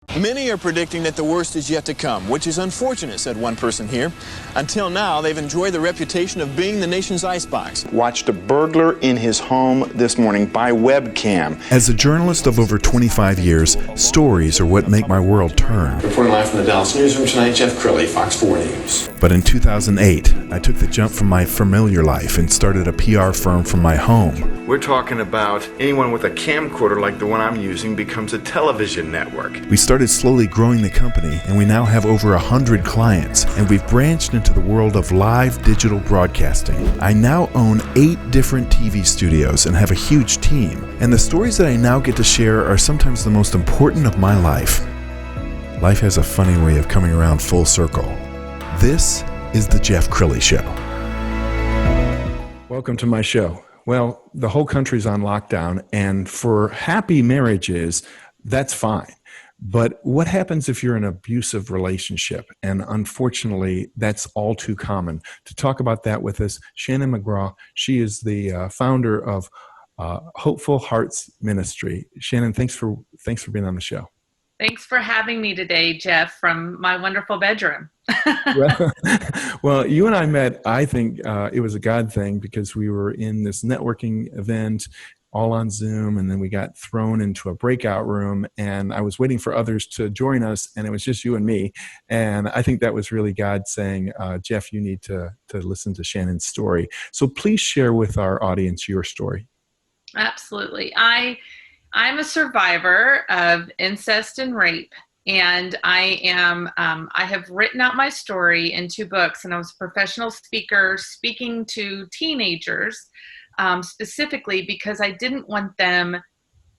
Many are predicting that the worst is yet to come, which is unfortunate, said one person here. Until now, they've enjoyed the reputation of being the nation's icebox. Watched a burglar in his home this morning by webcam. As a journalist of over 25 years, stories are what make my world turn. Reporting live from the Dallas newsroom tonight, Jeff Crilley, Fox 4 News. But in 2008, I took the jump from my familiar life and started a PR firm from my home. We're talking about anyone with a camcorder like the one I'm using becomes a television network. We started slowly growing the company, and we now have over 100 clients, and we've branched into the world of live digital broadcasting. I now own 8 different TV studios and have a huge team, and the stories that I now get to share are sometimes the most important of my life. Life has a funny way of coming around full circle. This is the Jeff Crilley Show. Welcome to my show. Well, the whole country's on lockdown, and for happy marriages, that's fine. But what happens if you're in an abusive relationship? And unfortunately, that's all too common. To talk about that with us, Shannon McGraw. She is the founder of Hopeful Hearts Ministry. Shannon, thanks for being on the show. Thanks for having me today, Jeff, from my wonderful bedroom. Well, you and I met, I think it was a God thing, because we were in this networking event all on Zoom, and then we got thrown into a breakout room, and I was waiting for others to join us, and it was just you and me. And I think that was really God saying, Jeff, you need to listen to Shannon's story. So please share with our audience your story. Absolutely. I'm a survivor of incest and rape, and I have written out my story in 2 books, and I was a professional speaker speaking to teenagers, specifically because I didn't want them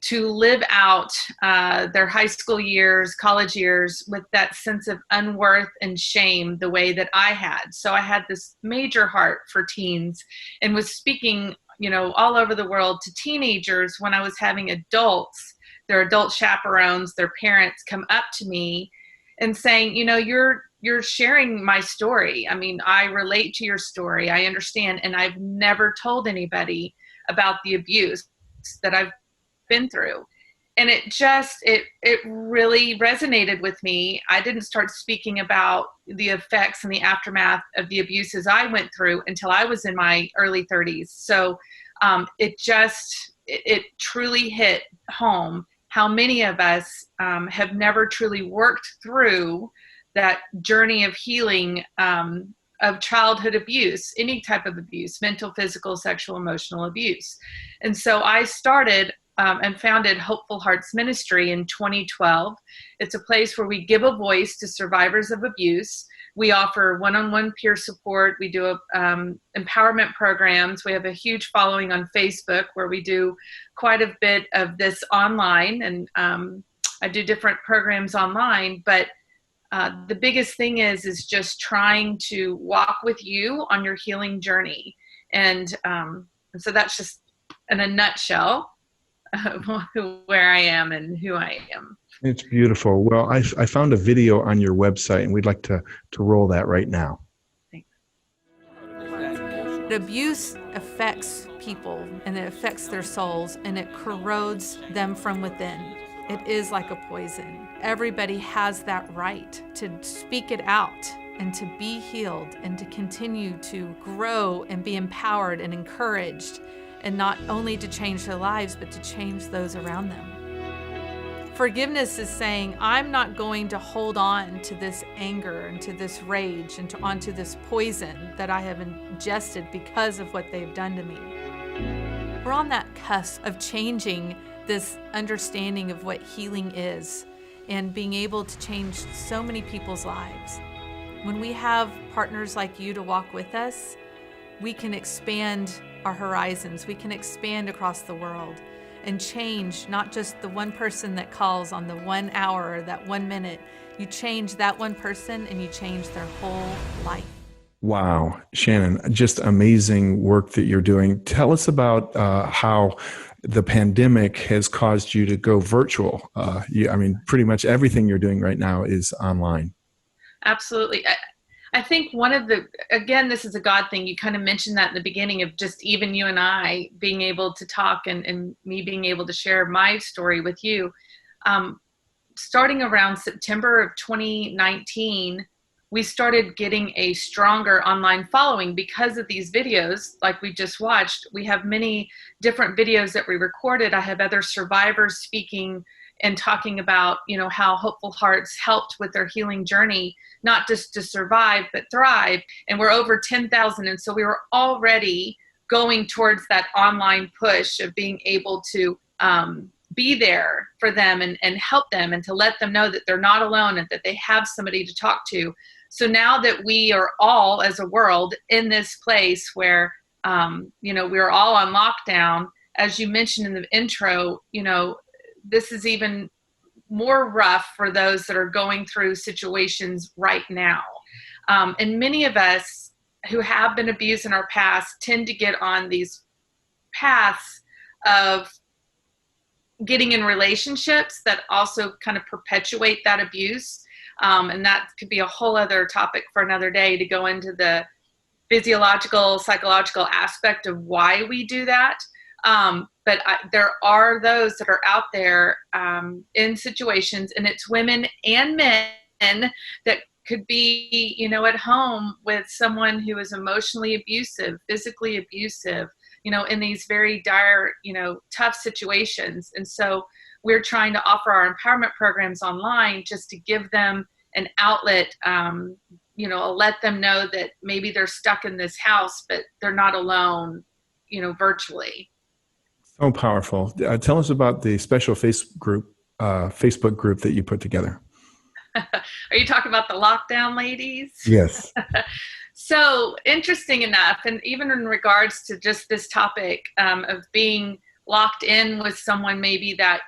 to live out their high school years, college years with that sense of unworth and shame the way that I had. So I had this major heart for teens and was speaking, all over the world to teenagers when I was having adults, their adult chaperones, their parents come up to me and saying, you're sharing my story. I mean, I relate to your story. I understand. And I've never told anybody about the abuse that I've been through. And it really resonated with me. I didn't start speaking about the effects and the aftermath of the abuses I went through until I was in my early 30s. So it truly hit home how many of us have never truly worked through that journey of healing of childhood abuse, any type of abuse, mental, physical, sexual, emotional abuse. And so I started and founded Hopeful Hearts Ministry in 2012. It's a place where we give a voice to survivors of abuse. We offer one-on-one peer support. We do empowerment programs. We have a huge following on Facebook where we do quite a bit of this online, and I do different programs online. But the biggest thing is just trying to walk with you on your healing journey. And so that's just in a nutshell where I am and who I am. It's beautiful. Well, I found a video on your website, and we'd like to roll that right now. Thanks. Abuse affects people, and it affects their souls, and it corrodes them from within. It is like a poison. Everybody has that right to speak it out and to be healed and to continue to grow and be empowered and encouraged, and not only to change their lives, but to change those around them. Forgiveness is saying, I'm not going to hold on to this anger and to this rage and onto this poison that I have ingested because of what they've done to me. We're on that cusp of changing this understanding of what healing is and being able to change so many people's lives. When we have partners like you to walk with us, we can expand our horizons. We can expand across the world and change not just the one person that calls on the 1 hour or that 1 minute. You change that one person and you change their whole life. Wow, Shannon, just amazing work that you're doing. Tell us about how the pandemic has caused you to go virtual. Pretty much everything you're doing right now is online. Absolutely. I think this is a God thing. You kind of mentioned that in the beginning of just even you and I being able to talk and me being able to share my story with you. starting around September of 2019, we started getting a stronger online following because of these videos like we just watched. We have many different videos that we recorded. I have other survivors speaking and talking about, how Hopeful Hearts helped with their healing journey, not just to survive, but thrive. And we're over 10,000. And so we were already going towards that online push of being able to be there for them and help them, and to let them know that they're not alone and that they have somebody to talk to. So now that we are all, as a world, in this place where, we're all on lockdown, as you mentioned in the intro, this is even more rough for those that are going through situations right now. And many of us who have been abused in our past tend to get on these paths of getting in relationships that also kind of perpetuate that abuse. And that could be a whole other topic for another day, to go into the physiological, psychological aspect of why we do that. But there are those that are out there in situations, and it's women and men that could be, at home with someone who is emotionally abusive, physically abusive, in these very dire, tough situations. And so we're trying to offer our empowerment programs online just to give them an outlet, let them know that maybe they're stuck in this house, but they're not alone, virtually. So powerful. Tell us about the special Facebook group that you put together. Are you talking about the lockdown ladies? Yes. So interesting enough, and even in regards to just this topic of being locked in with someone maybe that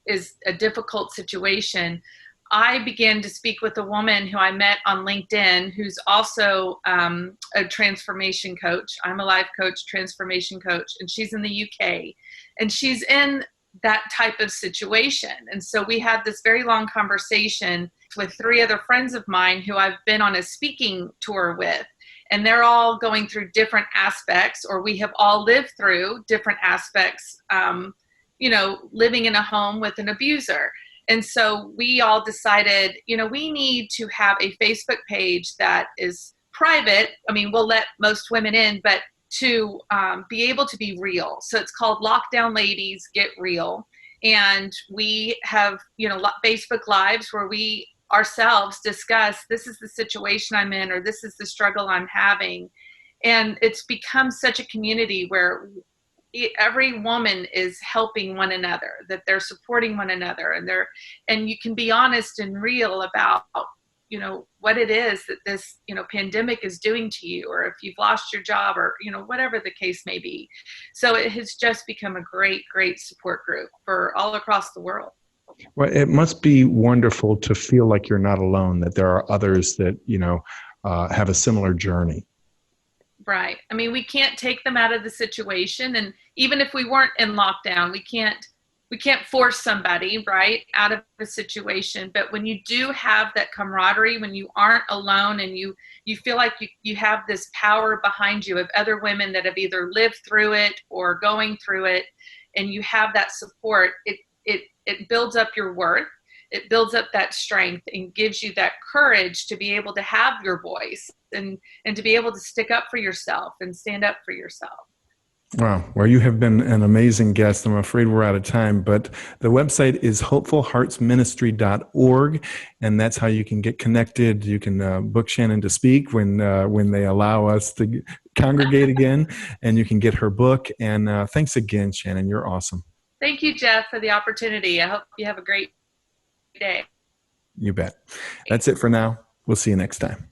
is a difficult situation, I began to speak with a woman who I met on LinkedIn, who's also a transformation coach. I'm a life coach, transformation coach, and she's in the UK, and she's in that type of situation. And so we had this very long conversation with 3 other friends of mine who I've been on a speaking tour with, and they're all going through different aspects, or we have all lived through different aspects, living in a home with an abuser. And so we all decided, we need to have a Facebook page that is private. I mean, we'll let most women in, but to be able to be real. So it's called Lockdown Ladies Get Real. And we have, Facebook Lives where we ourselves discuss, this is the situation I'm in, or this is the struggle I'm having. And it's become such a community where every woman is helping one another, that they're supporting one another, and you can be honest and real about, what it is that this, pandemic is doing to you, or if you've lost your job, or, whatever the case may be. So it has just become a great, great support group for all across the world. Well, it must be wonderful to feel like you're not alone, that there are others that, have a similar journey. Right. I mean, we can't take them out of the situation. And even if we weren't in lockdown, we can't force somebody, right, out of a situation. But when you do have that camaraderie, when you aren't alone, and you feel like you have this power behind you of other women that have either lived through it or going through it, and you have that support, it builds up your worth. It builds up that strength and gives you that courage to be able to have your voice and to be able to stick up for yourself and stand up for yourself. Wow. Well, you have been an amazing guest. I'm afraid we're out of time, but the website is hopefulheartsministry.org, and that's how you can get connected. You can book Shannon to speak when they allow us to congregate again, and you can get her book. And thanks again, Shannon. You're awesome. Thank you, Jeff, for the opportunity. I hope you have a great day. You bet. That's it for now. We'll see you next time.